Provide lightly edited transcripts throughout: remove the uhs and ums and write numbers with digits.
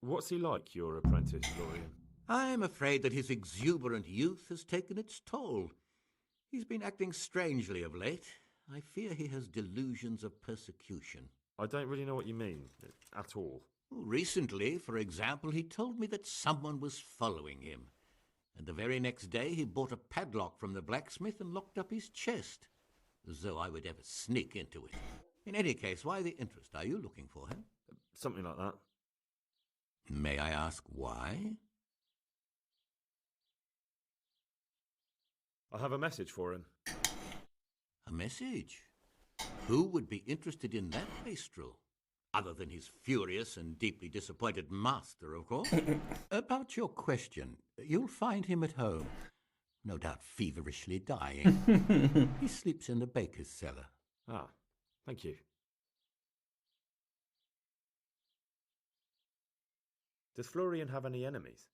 What's he like, your apprentice, Florian? I'm afraid that his exuberant youth has taken its toll. He's been acting strangely of late. I fear he has delusions of persecution. I don't really know what you mean, at all. Recently, for example, he told me that someone was following him. And the very next day he bought a padlock from the blacksmith and locked up his chest. As though I would ever sneak into it. In any case, why the interest? Are you looking for him? Something like that. May I ask why? I have a message for him. A message? Who would be interested in that wastrel? Other than his furious and deeply disappointed master, of course. About your question, you'll find him at home. No doubt feverishly dying. He sleeps in the baker's cellar. Ah, thank you. Does Florian have any enemies?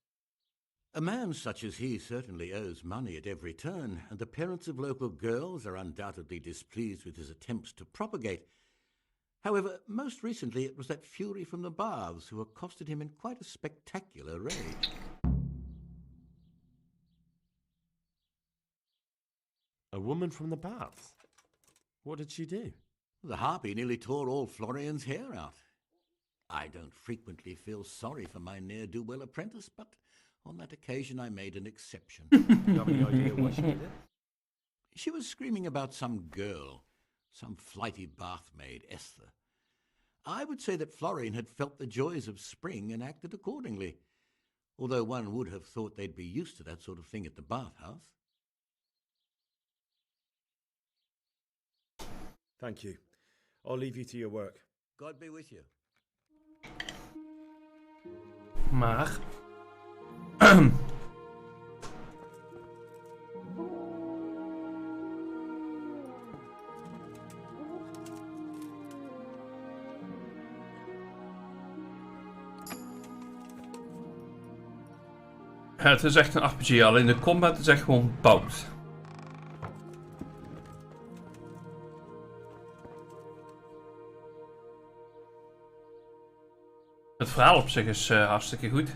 A man such as he certainly owes money at every turn, and the parents of local girls are undoubtedly displeased with his attempts to propagate. However, most recently it was that fury from the baths who accosted him in quite a spectacular rage. A woman from the baths? What did she do? The harpy nearly tore all Florian's hair out. I don't frequently feel sorry for my ne'er-do-well apprentice, but on that occasion I made an exception. Do you have any idea why she did it? She was screaming about some girl, some flighty bath-maid, Esther. I would say that Florian had felt the joys of spring and acted accordingly, although one would have thought they'd be used to that sort of thing at the bathhouse. Thank you. I'll leave you to your work. God be with you. Maar... Het is echt een RPG, alleen de combat is echt gewoon bout. Het verhaal op zich is hartstikke goed.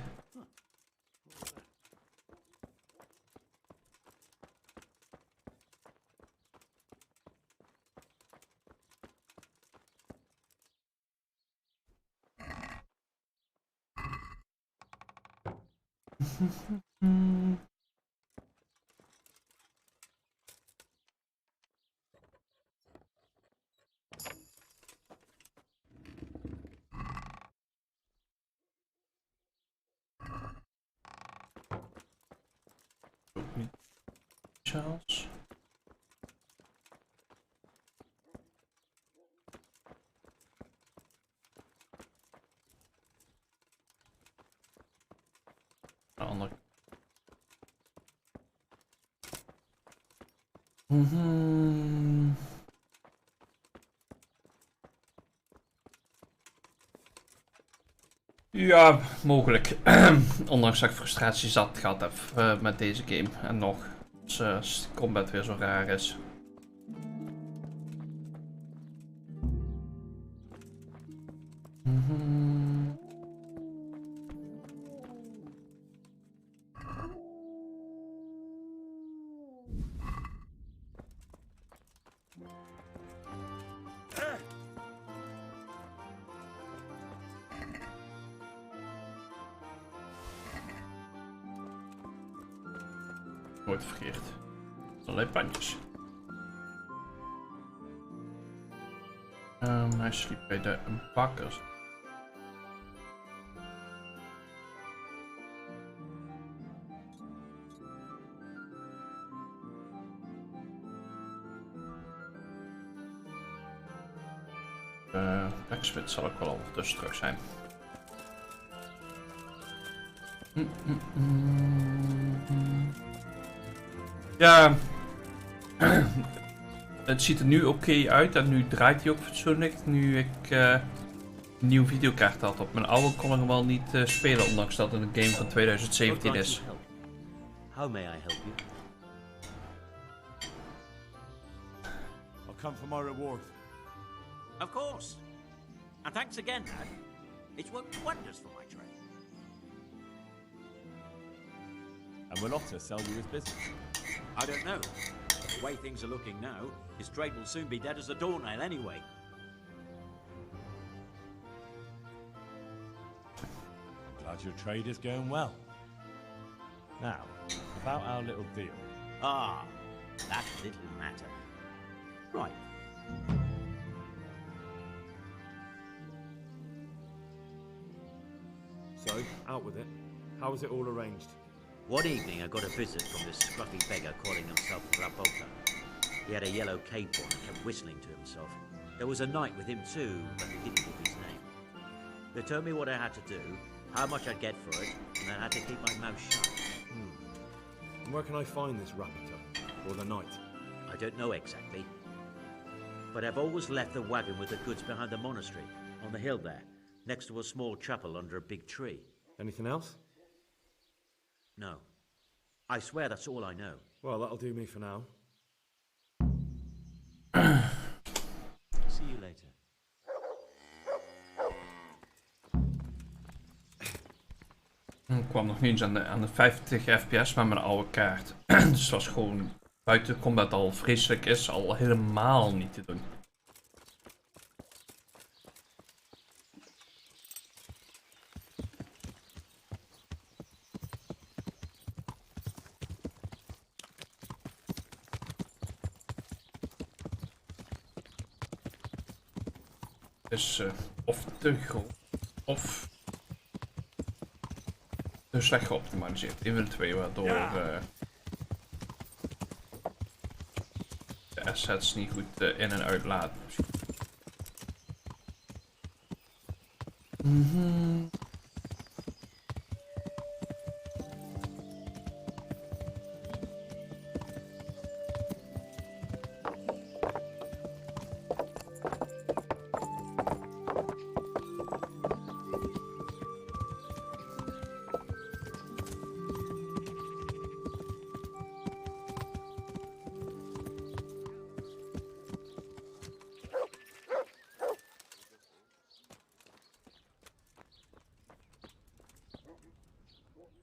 Ook niet. Charles. Ander. Ja, mogelijk. Ondanks dat ik frustratie zat gehad heb met deze game. En nog, als de combat weer zo raar is. Nooit verkeerd. Allerlei plantjes. Hij sliep bij de bakkers. De blacksmith zal ook wel al tussen terug zijn. Ja, het ziet er nu oké uit en nu draait hij ook fatsoenlijk. Nu ik een nieuwe videokaart had op mijn oude kon ik hem wel niet spelen, ondanks dat het een game van 2017 is. How may I help you? I'll come for my reward. Of course. And thanks again, lad. It's worked wonders for my trade. And will Otter sell you his business? I don't know. The way things are looking now, his trade will soon be dead as a doornail anyway. Glad your trade is going well. Now, about our little deal. Ah, that little matter. Right. So, out with it. How was it all arranged? One evening I got a visit from this scruffy beggar calling himself Rabota. He had a yellow cape on and kept whistling to himself. There was a knight with him too, but he didn't give his name. They told me what I had to do, how much I'd get for it, and I had to keep my mouth shut. And where can I find this Rapita? Or the knight? I don't know exactly. But I've always left the wagon with the goods behind the monastery, on the hill there, next to a small chapel under a big tree. Anything else? No. I swear that's all I know. Well, that'll do me for now. See you later. Ik kwam nog niet eens aan de 50 fps met mijn oude kaart. Dus het was gewoon buiten combat al vreselijk is, al helemaal niet te doen. Dus of te groot of te slecht geoptimaliseerd. Een van de twee, waardoor de assets niet goed in en uitlaten.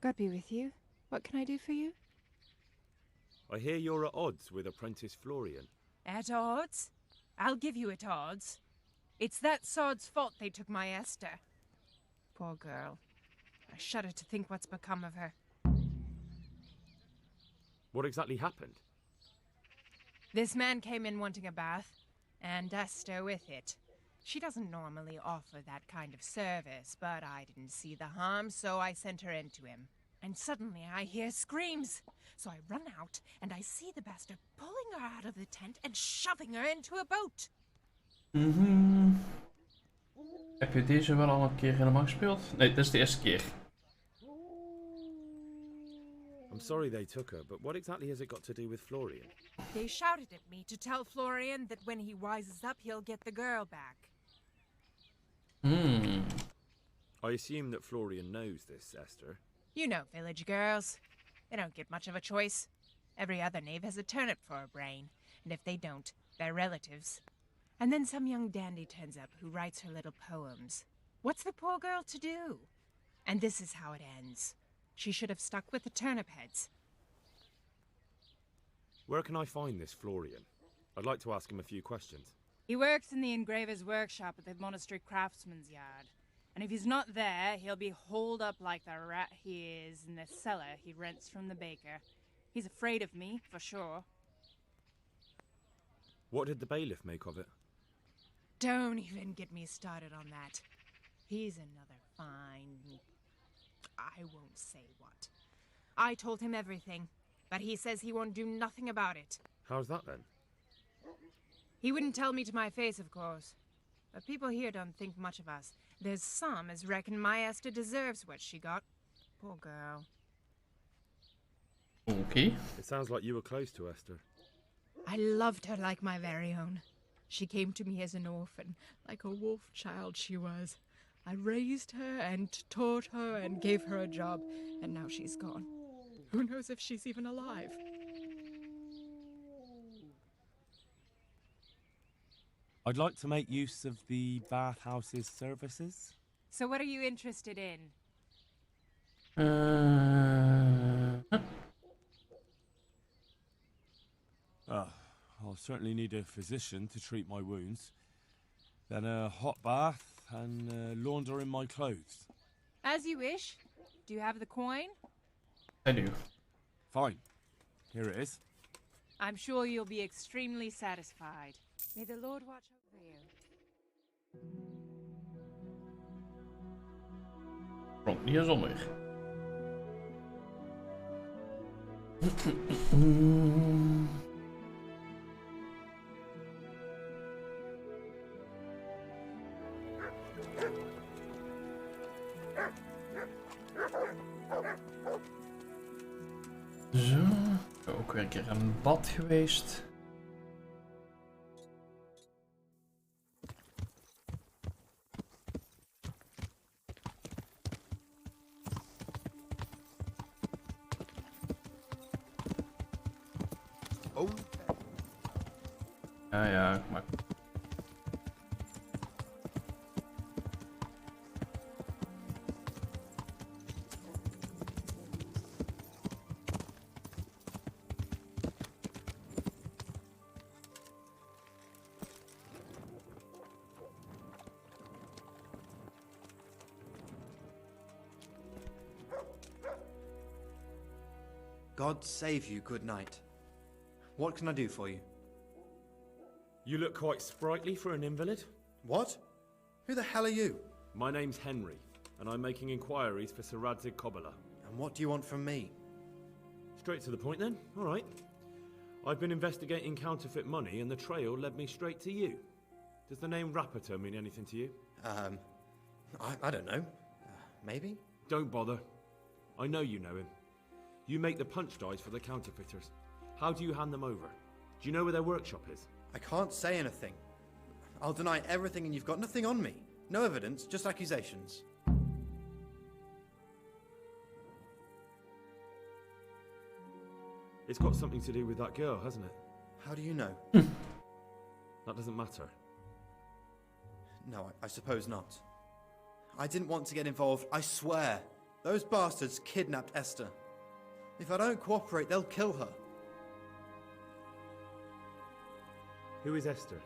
God be with you. What can I do for you? I hear you're at odds with apprentice Florian. At odds? I'll give you at odds. It's that sod's fault they took my Esther. Poor girl. I shudder to think what's become of her. What exactly happened? This man came in wanting a bath, and Esther with it. She doesn't normally offer that kind of service, but I didn't see the harm, so I sent her in to him. And suddenly I hear screams. So I run out, and I see the bastard pulling her out of the tent and shoving her into a boat. Heb je deze wel al een keer helemaal gespeeld? Nee, dit is de eerste keer. I'm sorry they took her, but what exactly has it got to do with Florian? They shouted at me to tell Florian that when he wises up, he'll get the girl back. I assume that Florian knows this, Esther. You know village girls. They don't get much of a choice. Every other knave has a turnip for a brain, and if they don't, they're relatives. And then some young dandy turns up who writes her little poems. What's the poor girl to do? And this is how it ends. She should have stuck with the turnip heads. Where can I find this Florian? I'd like to ask him a few questions. He works in the engraver's workshop at the monastery craftsman's yard. And if he's not there, he'll be holed up like the rat he is in the cellar he rents from the baker. He's afraid of me, for sure. What did the bailiff make of it? Don't even get me started on that. He's another fine... I won't say what. I told him everything, but he says he won't do nothing about it. How's that then? He wouldn't tell me to my face, of course. But people here don't think much of us. There's some as reckon my Esther deserves what she got. Poor girl. Okay. It sounds like you were close to Esther. I loved her like my very own. She came to me as an orphan, like a wolf child she was. I raised her and taught her and gave her a job, and now she's gone. Who knows if she's even alive? I'd like to make use of the bathhouse's services. So what are you interested in? I'll certainly need a physician to treat my wounds. Then a hot bath and laundering my clothes. As you wish. Do you have the coin? I do. Fine. Here it is. I'm sure you'll be extremely satisfied. May the Lord watch over you. Rond hier zonnig. Zo, ook weer een keer aan het bad geweest. Oh, Ja, maar... God save you, good knight. What can I do for you? You look quite sprightly for an invalid. What? Who the hell are you? My name's Henry, and I'm making inquiries for Sir Radzig Kobyla. And what do you want from me? Straight to the point then. All right. I've been investigating counterfeit money, and the trail led me straight to you. Does the name Rapiter mean anything to you? I don't know. Maybe? Don't bother. I know you know him. You make the punch dies for the counterfeiters. How do you hand them over? Do you know where their workshop is? I can't say anything. I'll deny everything and you've got nothing on me. No evidence, just accusations. It's got something to do with that girl, hasn't it? How do you know? That doesn't matter. No, I suppose not. I didn't want to get involved, I swear. Those bastards kidnapped Esther. If I don't cooperate, they'll kill her. Who is Esther?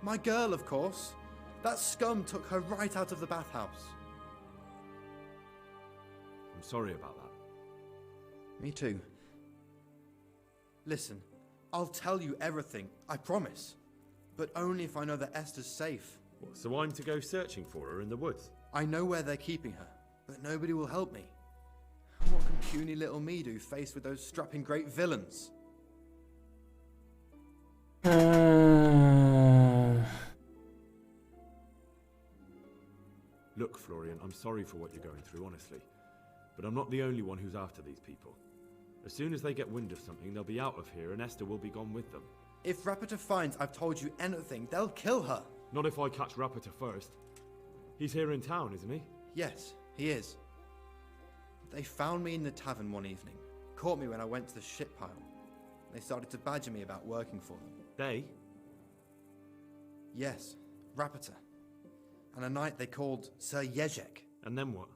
My girl, of course. That scum took her right out of the bathhouse. I'm sorry about that. Me too. Listen, I'll tell you everything, I promise. But only if I know that Esther's safe. What, so I'm to go searching for her in the woods? I know where they're keeping her, but nobody will help me. What can puny little me do faced with those strapping great villains? Look, Florian, I'm sorry for what you're going through, honestly. But I'm not the only one who's after these people. As soon as they get wind of something, they'll be out of here and Esther will be gone with them. If Rapiter finds I've told you anything, they'll kill her. Not if I catch Rapiter first. He's here in town, isn't he? Yes, he is. They found me in the tavern one evening, caught me when I went to the shit pile. They started to badger me about working for them. They? Yes, Rapiter. And a knight they called Sir Jezek. And then what?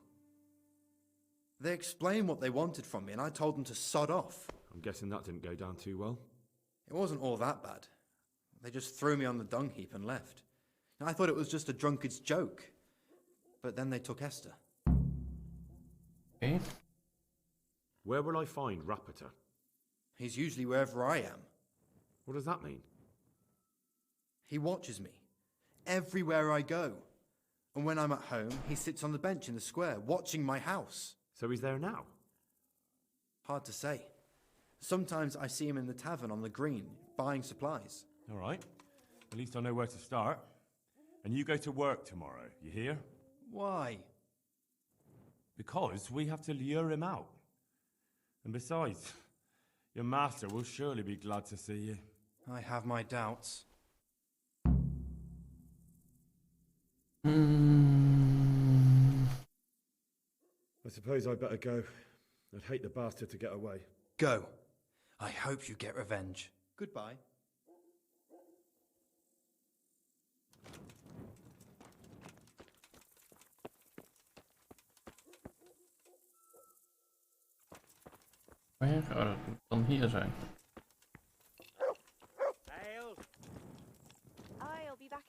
They explained what they wanted from me and I told them to sod off. I'm guessing that didn't go down too well. It wasn't all that bad. They just threw me on the dung heap and left. I thought it was just a drunkard's joke. But then they took Esther. Okay. Where will I find Rapiter? He's usually wherever I am. What does that mean? He watches me. Everywhere I go. And when I'm at home, he sits on the bench in the square, watching my house. So he's there now? Hard to say. Sometimes I see him in the tavern on the green, buying supplies. All right. At least I know where to start. And you go to work tomorrow, you hear? Why? Because we have to lure him out. And besides, your master will surely be glad to see you. I have my doubts. I suppose I'd better go. I'd hate the bastard to get away. Go. I hope you get revenge. Goodbye. Waar? Oh, dat moet dan hier zijn.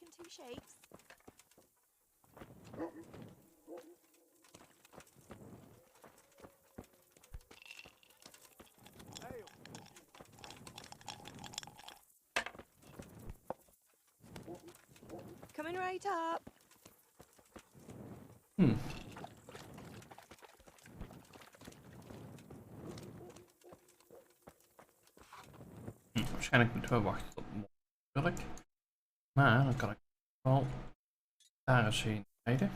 in two shapes? Coming right up. Waarschijnlijk moeten we wachten tot morgen. Maar dan kan ik wel daar eens heen rijden.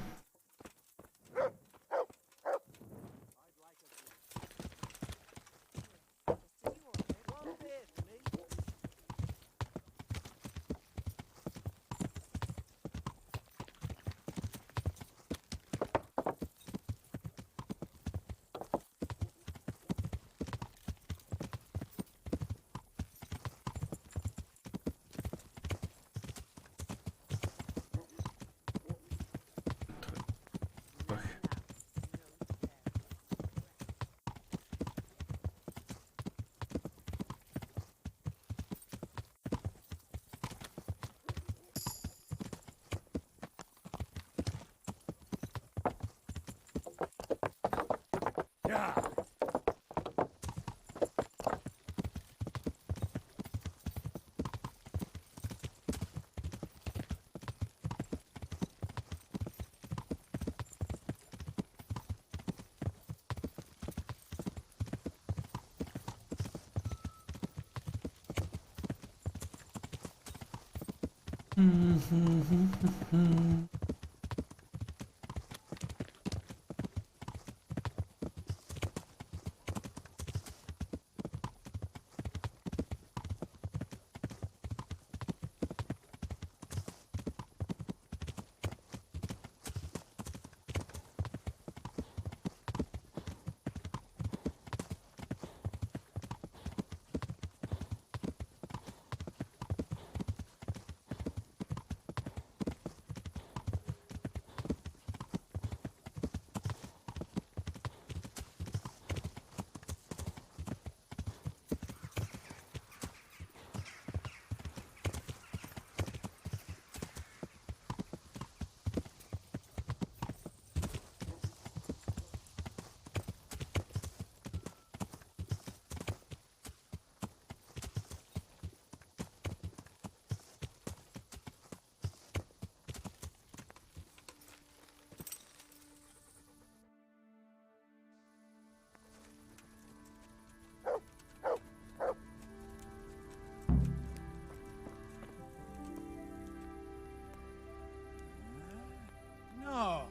No.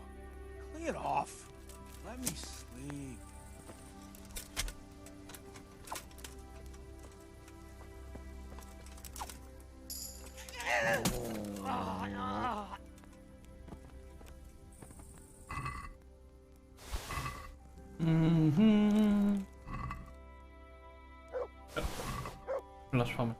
Clear it off. Let me sleep. Last van me.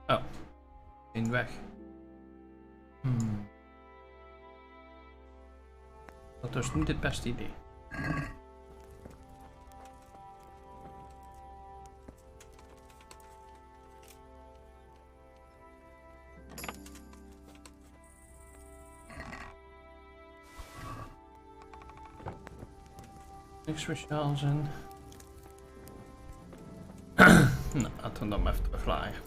Oh, in weg. Dat is niet het beste idee. Niks speciaals in. Nou, laten we dan maar even teruglaaien.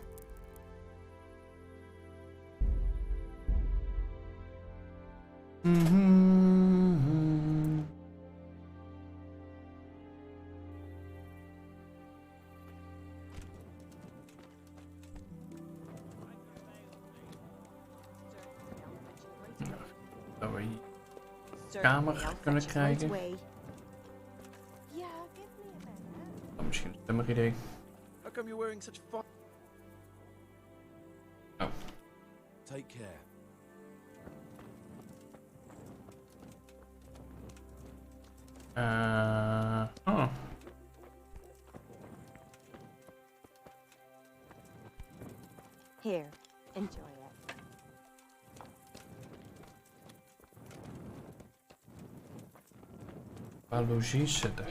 Dat we hier een kamer kunnen krijgen. Oh, misschien een slimmer idee. How come you're wearing such fun? Oh. Take care. Oh. Here, enjoy it. Waar logies zitten.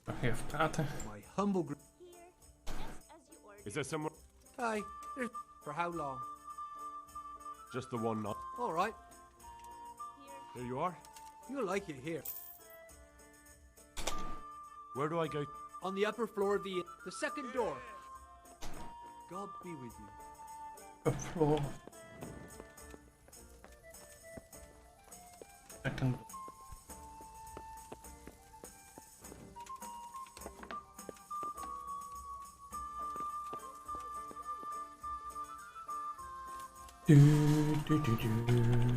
Mag even praten. My humble gr- Is there someone? Aye, there's for how long? Just the one night. All right, Here you are. you'll like it here. Where do I go? On the upper floor of the second door. God be with you. Up floor. Second. Do, do, do, do.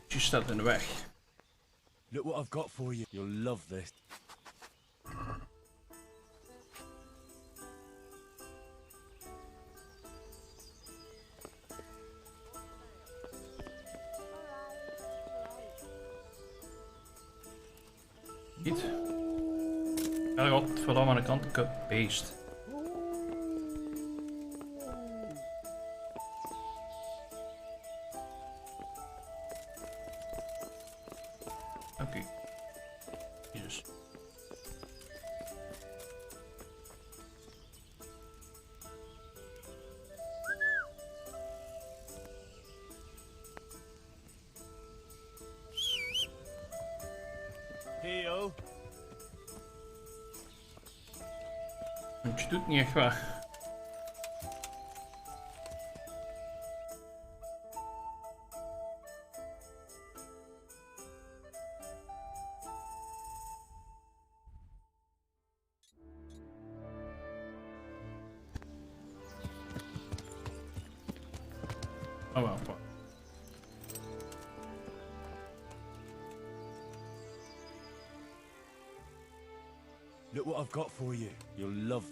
Je staat in de weg. Look what I've got for you. You'll love this. Niet. Ja, god, verdomme aan de kant. Beest. Oké. Jezus. Heel. Je doet niet echt waar. Oh wel. Look what I've got for you. You'll love.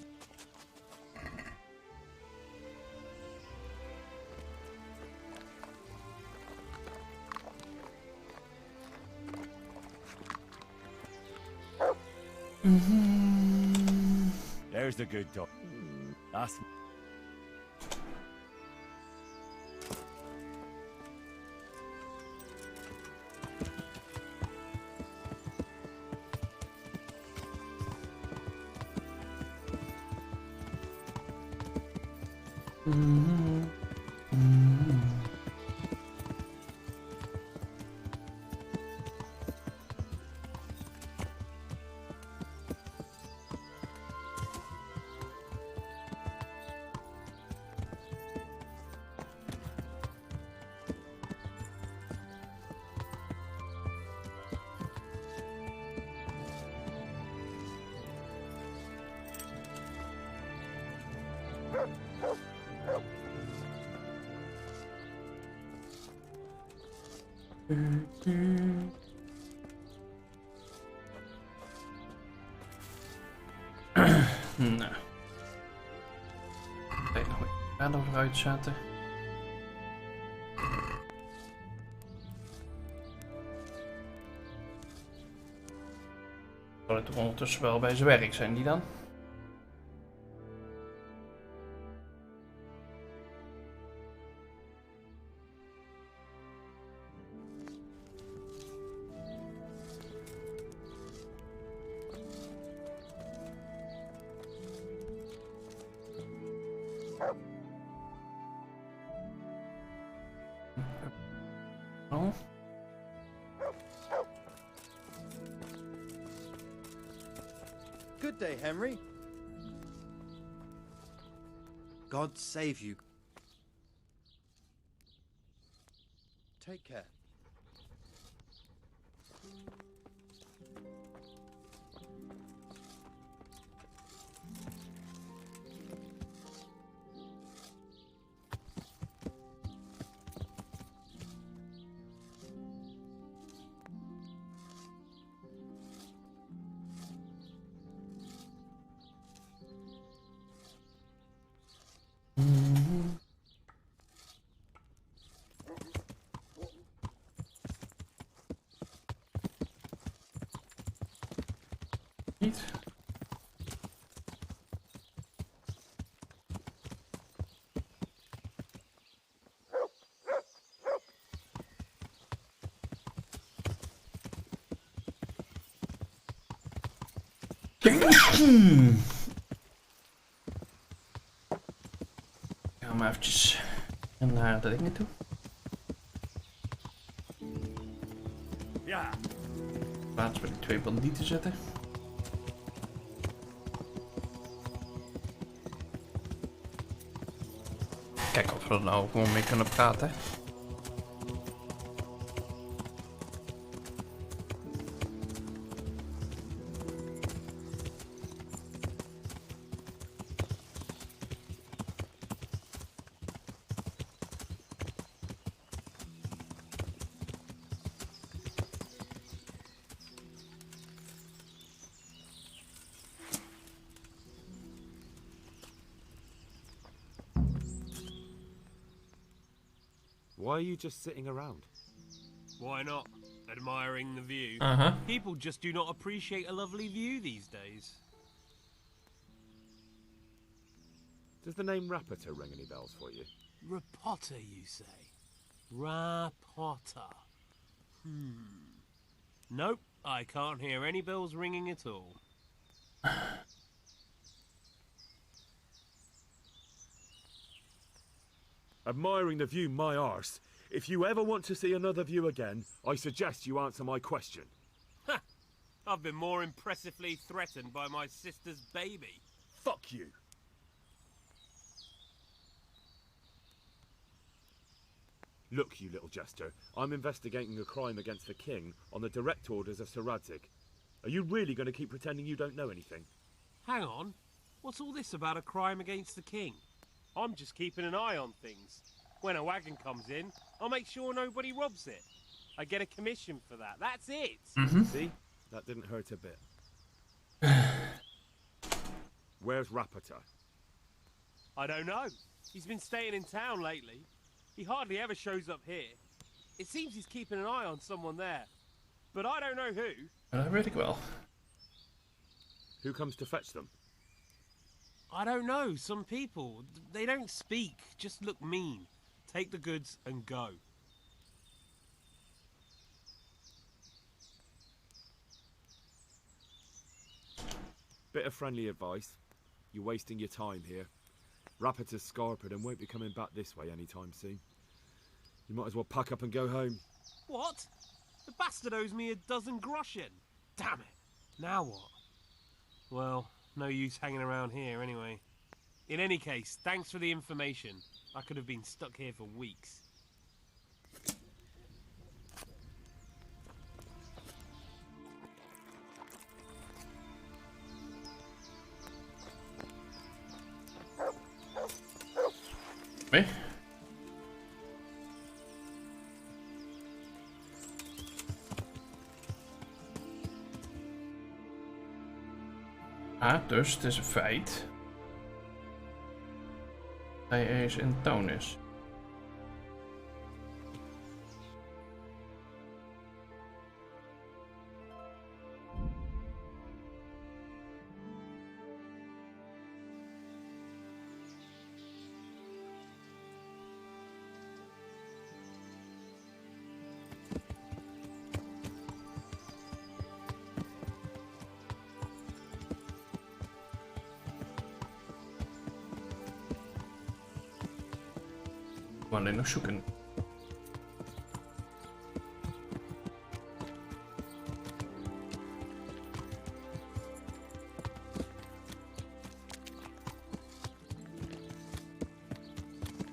There's the good dog. That's. Nou. Kijk nog waar we eruit zaten. Zal het toch ondertussen wel bij zijn werk zijn die dan? Oh. Good day, Henry. God save you. Take care. Niet. Gaan we maar eventjes naar de dingen toe. Ja. Plaats bij die 2 bandieten zetten. Kijken of we er nou gewoon mee kunnen praten. Why are you just sitting around? Why not? Admiring the view. People just do not appreciate a lovely view these days. Does the name Rapiter ring any bells for you? Rapotter, you say? Rapotter. Nope, I can't hear any bells ringing at all. Admiring the view, my arse. If you ever want to see another view again, I suggest you answer my question. Ha! I've been more impressively threatened by my sister's baby. Fuck you. Look, you little jester, I'm investigating a crime against the king on the direct orders of Sir Radzig. Are you really going to keep pretending you don't know anything? Hang on. What's all this about a crime against the king? I'm just keeping an eye on things. When a wagon comes in, I'll make sure nobody robs it. I get a commission for that. That's it. See? That didn't hurt a bit. Where's Rapiter? I don't know. He's been staying in town lately. He hardly ever shows up here. It seems he's keeping an eye on someone there. But I don't know who. Dat weet ik wel. Who comes to fetch them? I don't know. Some people. They don't speak. Just look mean. Take the goods and go. Bit of friendly advice. You're wasting your time here. Rapiter's scarpered and won't be coming back this way anytime soon. You might as well pack up and go home. What? The bastard owes me 12 groschen. Damn it. Now what? Well, no use hanging around here anyway. In any case, thanks for the information. I could have been stuck here for weeks. Nee? Ah, dus het is een feit. Hij ergens in town is. Maar alleen nog zoeken.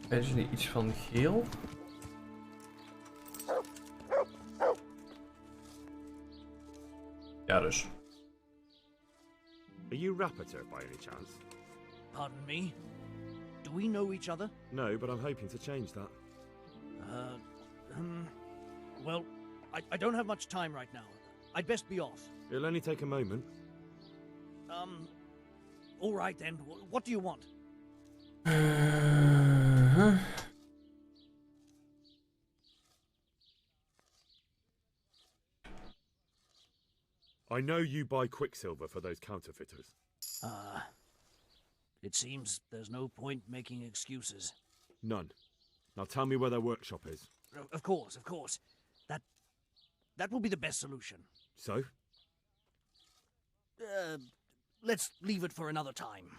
Er is niet iets van geel. Ja, dus. Are you Rapiter by any chance? Pardon me? Do we know each other? No, but I'm hoping to change that. Well, I don't have much time right now. I'd best be off. It'll only take a moment. All right then. What do you want? I know you buy Quicksilver for those counterfeiters. It seems there's no point making excuses. None. Now tell me where their workshop is. Of course, of course. That will be the best solution. So? Let's leave it for another time.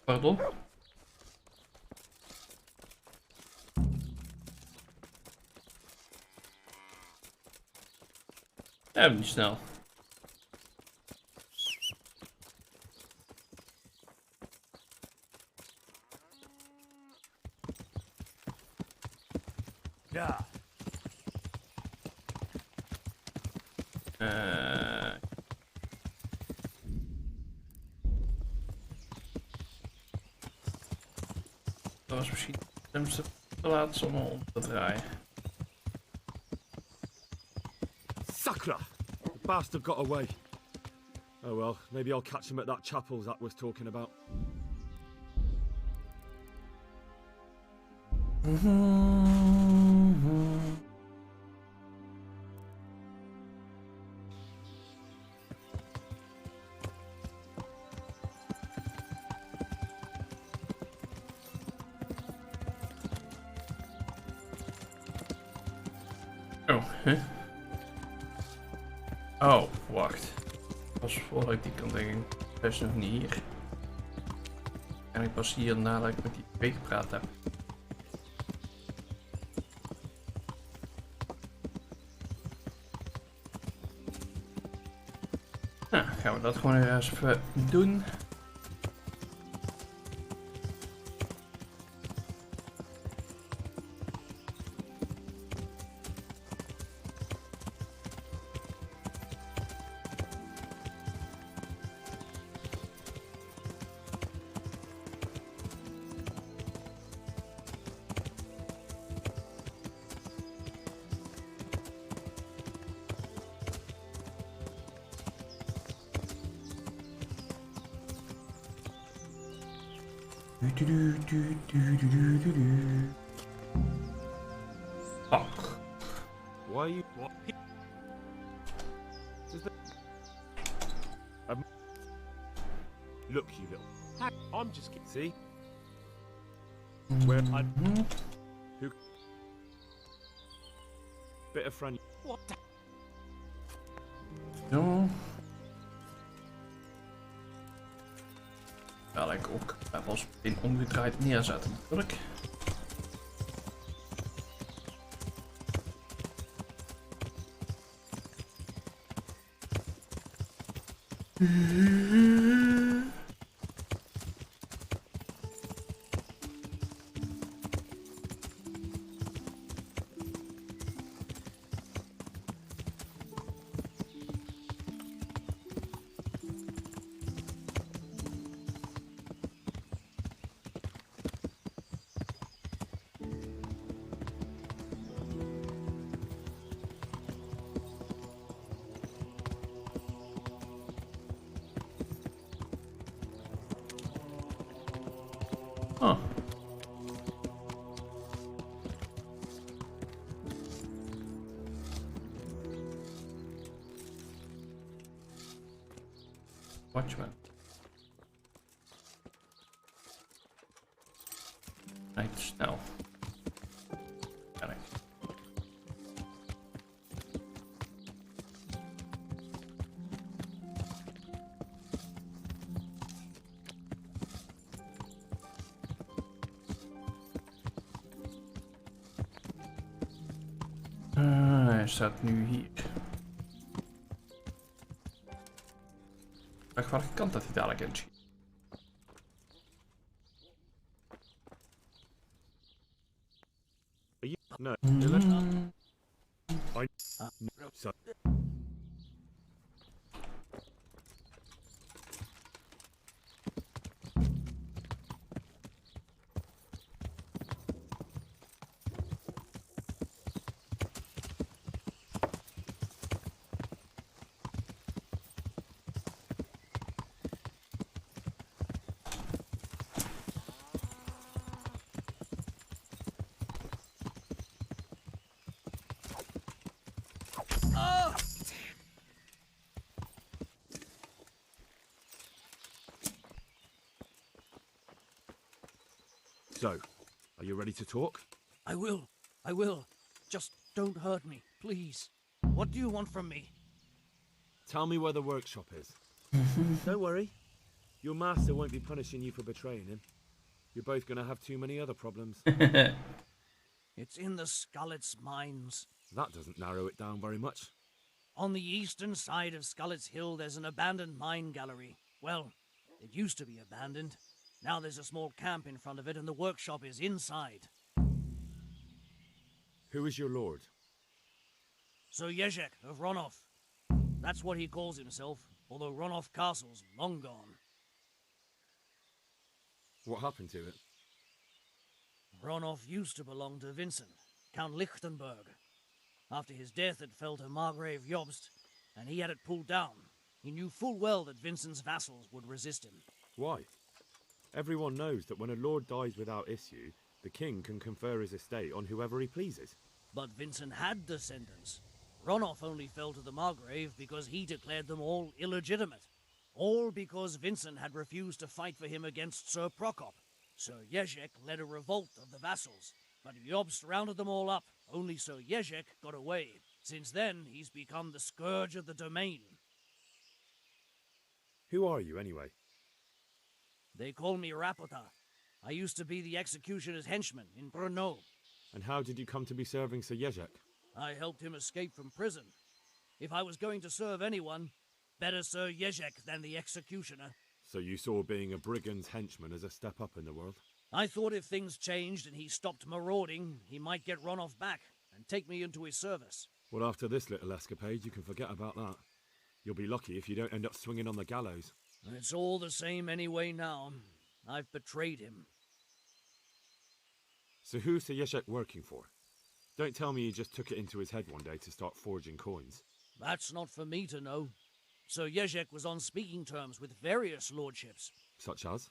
Pardon? Ja, niet snel. Ja. Dat was misschien de slimste plaats om om te draaien. Sakra! The bastard got away. Oh well, maybe I'll catch him at that chapel Zach was talking about. Oh, huh? Oh, wacht. Pas voordat ik die kan denken, best nog niet hier. En ik pas hier nadat ik met die twee gepraat heb. Nou, gaan we dat gewoon eens even doen. Fuck. Why you... What? Look, you little... I'm just kidding. See? Where I... Who... Bit of friend... What the... Zo. Wel, ik ook levels in omgedraaid neerzetten natuurlijk. Watchman. Rijdt snel. Kan ik. Hij staat nu hier. Vraag welke kant dat hij dadelijk in schiet. No. So. So, are you ready to talk? I will. I will. Just don't hurt me, please. What do you want from me? Tell me where the workshop is. Don't worry. Your master won't be punishing you for betraying him. You're both going to have too many other problems. It's in the Skullet's mines. That doesn't narrow it down very much. On the eastern side of Skullet's Hill, there's an abandoned mine gallery. Well, it used to be abandoned. Now there's a small camp in front of it, and the workshop is inside. Who is your lord? Sir Jezek of Ronov. That's what he calls himself, although Ronov Castle's long gone. What happened to it? Ronov used to belong to Vincent, Count Lichtenberg. After his death, it fell to Margrave Jobst, and he had it pulled down. He knew full well that Vincent's vassals would resist him. Why? Everyone knows that when a lord dies without issue, the king can confer his estate on whoever he pleases. But Vincent had descendants. Ronov only fell to the Margrave because he declared them all illegitimate. All because Vincent had refused to fight for him against Sir Prokop. Sir Jezek led a revolt of the vassals, but Jobst rounded them all up. Only Sir Jezek got away. Since then, he's become the scourge of the domain. Who are you, anyway? They call me Rapota. I used to be the executioner's henchman in Brno. And how did you come to be serving Sir Jezek? I helped him escape from prison. If I was going to serve anyone, better Sir Jezek than the executioner. So you saw being a brigand's henchman as a step up in the world? I thought if things changed and he stopped marauding, he might get Ronov back and take me into his service. Well, after this little escapade, you can forget about that. You'll be lucky if you don't end up swinging on the gallows. It's all the same anyway now. I've betrayed him. So who's Sir Jezek working for? Don't tell me he just took it into his head one day to start forging coins. That's not for me to know. Sir Jezek was on speaking terms with various lordships. Such as?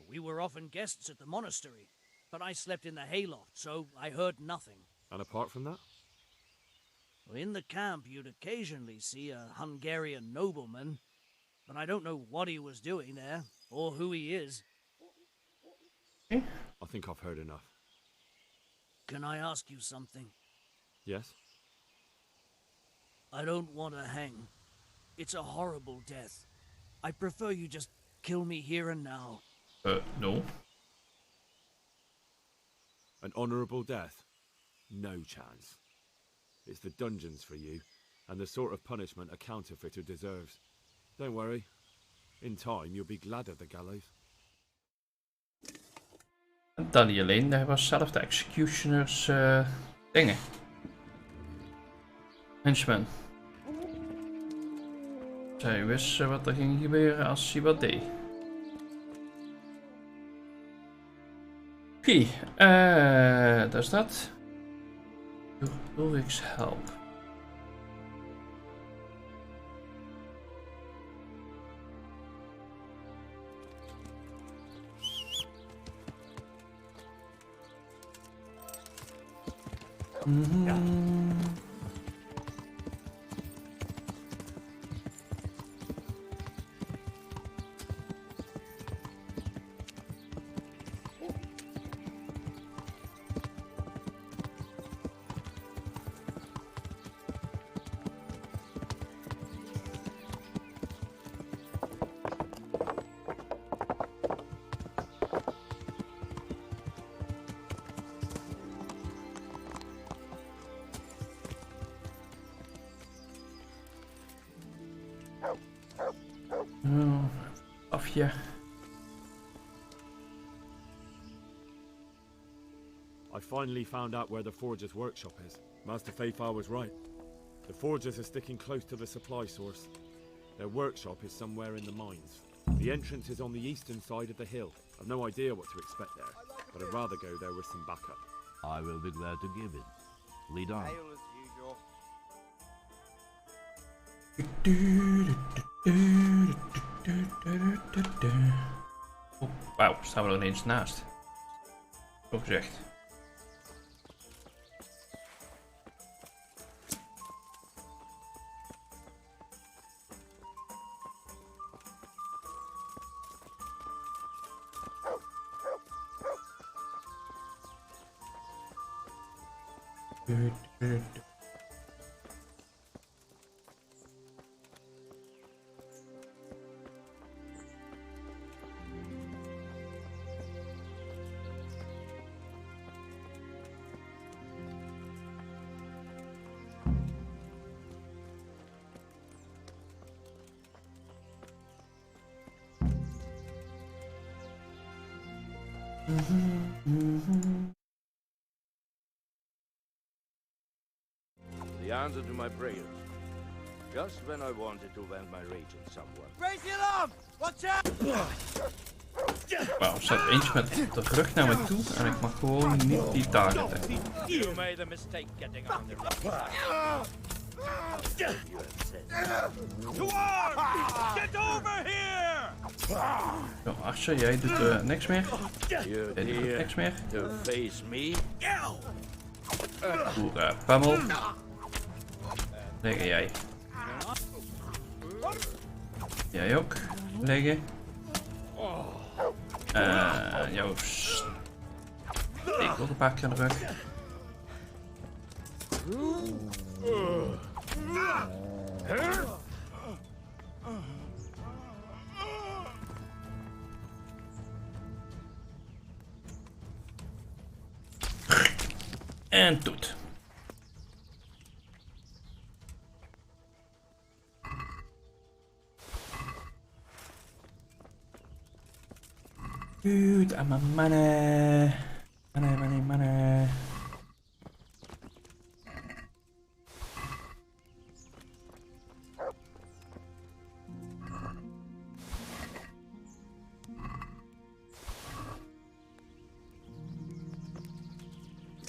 We were often guests at the monastery, but I slept in the hayloft, so I heard nothing. And apart from that? In the camp, you'd occasionally see a Hungarian nobleman, but I don't know what he was doing there, or who he is. I think I've heard enough. Can I ask you something? Yes? I don't want to hang. It's a horrible death. I prefer you just kill me here and now. No. An honourable death? No chance. It's the dungeons for you, and the sort of punishment a counterfeiter deserves. Don't worry. In time, you'll be glad of the gallows. En dan niet alleen, hij was zelf de executioners dingen. Henchman. Zij wist wat er ging gebeuren als hij wat deed. Oké, dat is dat. Ulrich's help. Afje. I finally found out where the Forger's workshop is. Master Fayfar was right. The Forgers are sticking close to the supply source. Their workshop is somewhere in the mines. The entrance is on the eastern side of the hill. I've no idea what to expect there, but I'd rather go there with some backup. I will be glad to give it. Lead on. Oh, wauw, staan we er ineens naast. Zo gezegd. The answer to my prayers. Just when I wanted to vent my rage on someone. Raise the alarm! Watch out! Wauw, er staat eentje met de rug naar me toe en ik mag gewoon niet die targeten. You made a mistake getting under the Get over here! Zo, Asje, jij doet niks meer. You Jij doet niks meer. to face me? Oeh, Pammel. Liggen jij. Jij ook. Liggen. Joost. Ik ook een paar keer aan de rug. En toet. Dude, aan mijn mannen. Mannen.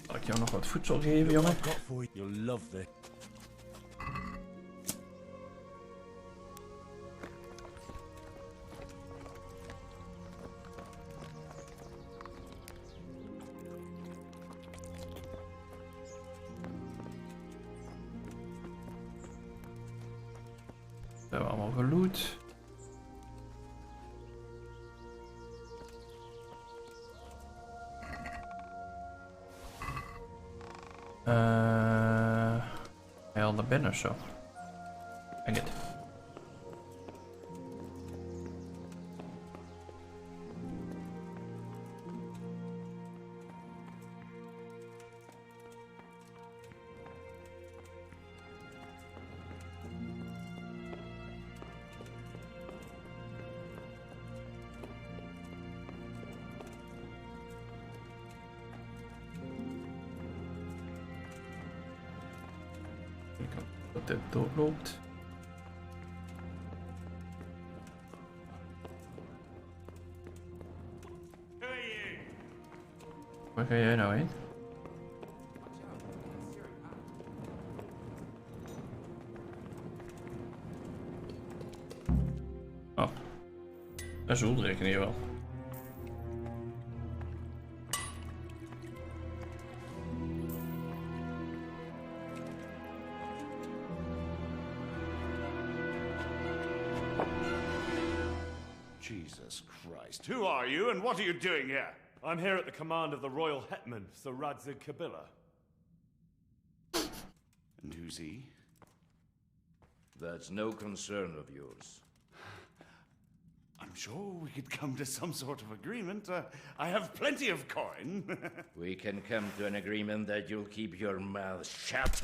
Zal ik jou nog wat voedsel geven, jongen? You'll love this. We hebben allemaal geloot. Hij al naar binnen of zo. Denk het. Dat dit doorloopt. Waar ga jij nou heen? Oh. Dat is Uldrik in ieder geval. Jesus Christ. Who are you and what are you doing here? I'm here at the command of the Royal Hetman, Sir Radzig Kabila. And who's he? That's no concern of yours. I'm sure we could come to some sort of agreement. I have plenty of coin. We can come to an agreement that you'll keep your mouth shut.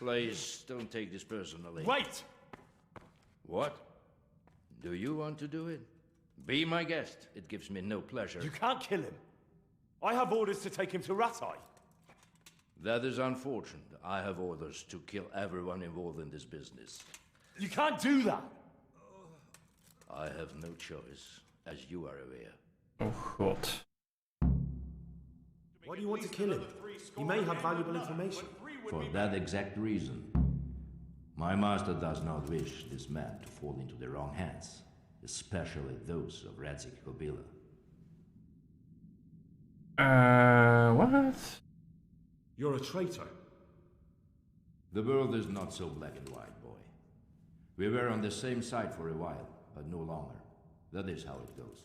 Please, don't take this personally. Wait! What? Do you want to do it? Be my guest. It gives me no pleasure. You can't kill him. I have orders to take him to Ratai. That is unfortunate. I have orders to kill everyone involved in this business. You can't do that! I have no choice, as you are aware. Oh god. Why do you want to kill him? He may have valuable information. For that exact reason. My master does not wish this man to fall into the wrong hands, especially those of Radzik Kobila. What? You're a traitor. The world is not so black and white, boy. We were on the same side for a while, but no longer. That is how it goes.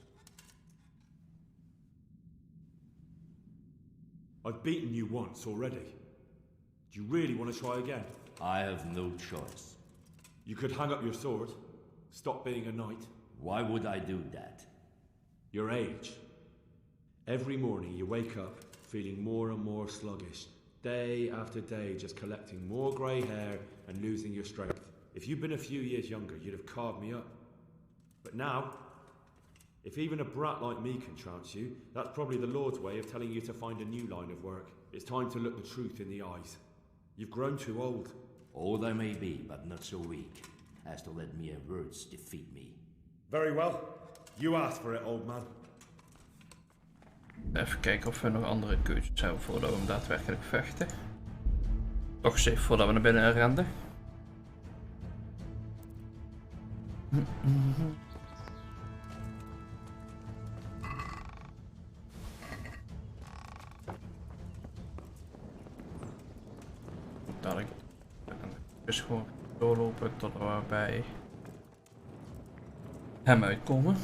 I've beaten you once already. Do you really want to try again? I have no choice. You could hang up your sword, stop being a knight. Why would I do that? Your age. Every morning you wake up feeling more and more sluggish. Day after day just collecting more grey hair and losing your strength. If you'd been a few years younger, you'd have carved me up. But now, if even a brat like me can trounce you, that's probably the Lord's way of telling you to find a new line of work. It's time to look the truth in the eyes. You've grown too old. Old I may be, but not so weak as to let mere words defeat me. Very well. You asked for it, old man. Even kijken of we nog andere keuzes hebben voordat we hem daadwerkelijk vechten. Toch safe voordat we naar binnen renden. Dat ik dus gewoon doorlopen tot we bij hem uitkomen.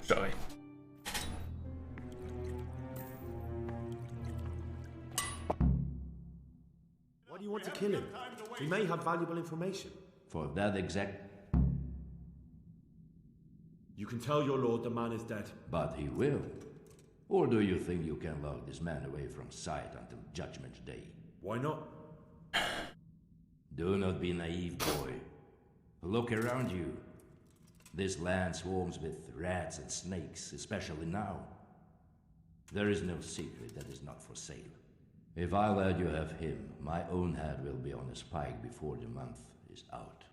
Sorry. Why do you want to kill him? He may have valuable information. For that exact... You can tell your lord the man is dead. But he will. Or do you think you can lock this man away from sight until Judgment Day? Why not? Do not be naive, boy. Look around you. This land swarms with rats and snakes, especially now. There is no secret that is not for sale. If I let you have him, my own head will be on a spike before the month is out.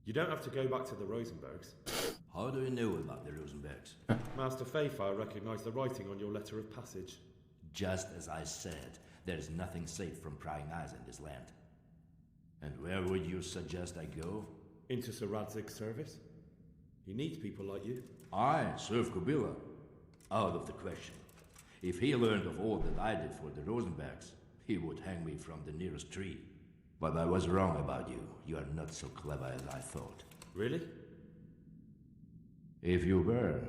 You don't have to go back to the Rosenbergs. How do you know about the Rosenbergs? Master Fayfire recognized the writing on your letter of passage. Just as I said, there is nothing safe from prying eyes in this land. And where would you suggest I go? Into Sir Radzig's service. He needs people like you. I serve Kobila. Out of the question. If he learned of all that I did for the Rosenbergs, he would hang me from the nearest tree. But I was wrong about you. You are not so clever as I thought. Really? If you were,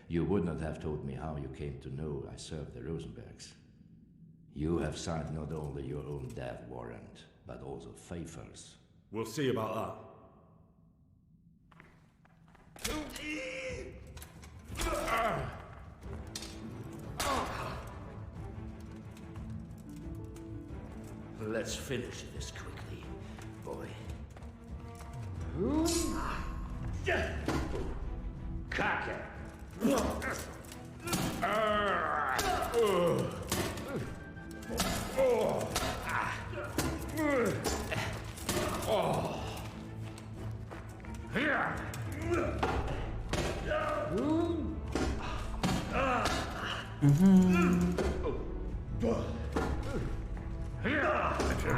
you would not have told me how you came to know I served the Rosenbergs. You have signed not only your own death warrant, but also Fayfire's. We'll see about that. Let's finish this quickly, boy. Cock it!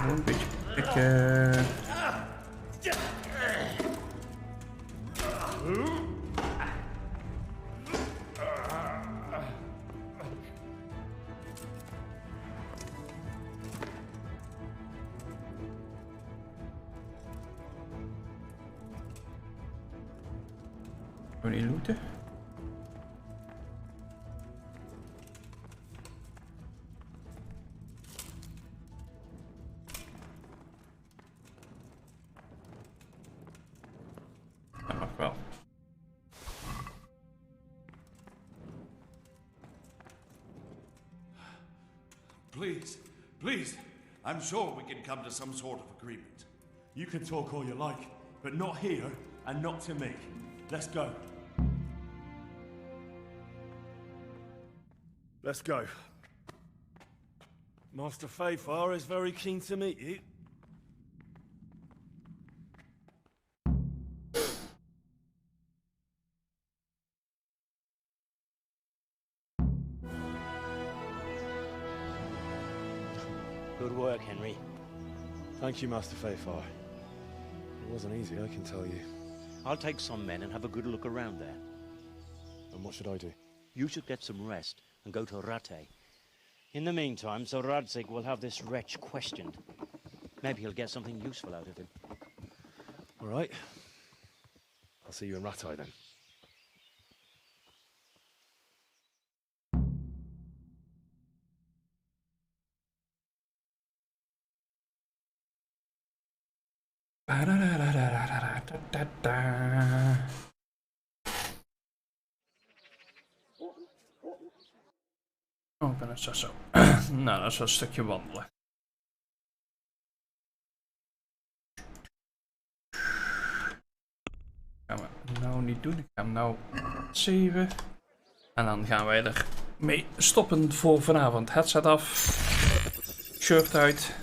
Een beetje pikken. Gewoon niet looten. please, please. I'm sure we can come to some sort of agreement. You can talk all you like, but not here and not to me. Let's go. Let's go. Master Fayfar is very keen to meet you. Good work, Henry. Thank you, Master Fayfar. It wasn't easy, I can tell you. I'll take some men and have a good look around there. And what should I do? You should get some rest and go to Rattay. In the meantime, Sir Radzig will have this wretch questioned. Maybe he'll get something useful out of him. All right. I'll see you in Rattay then. Oh, ik ben het zo. Nou, dat is wel een stukje wandelen. Gaan we nou niet doen. Ik ga hem nou saven. En dan gaan wij ermee stoppen voor vanavond. Headset af. Shirt uit.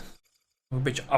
Nog een beetje af.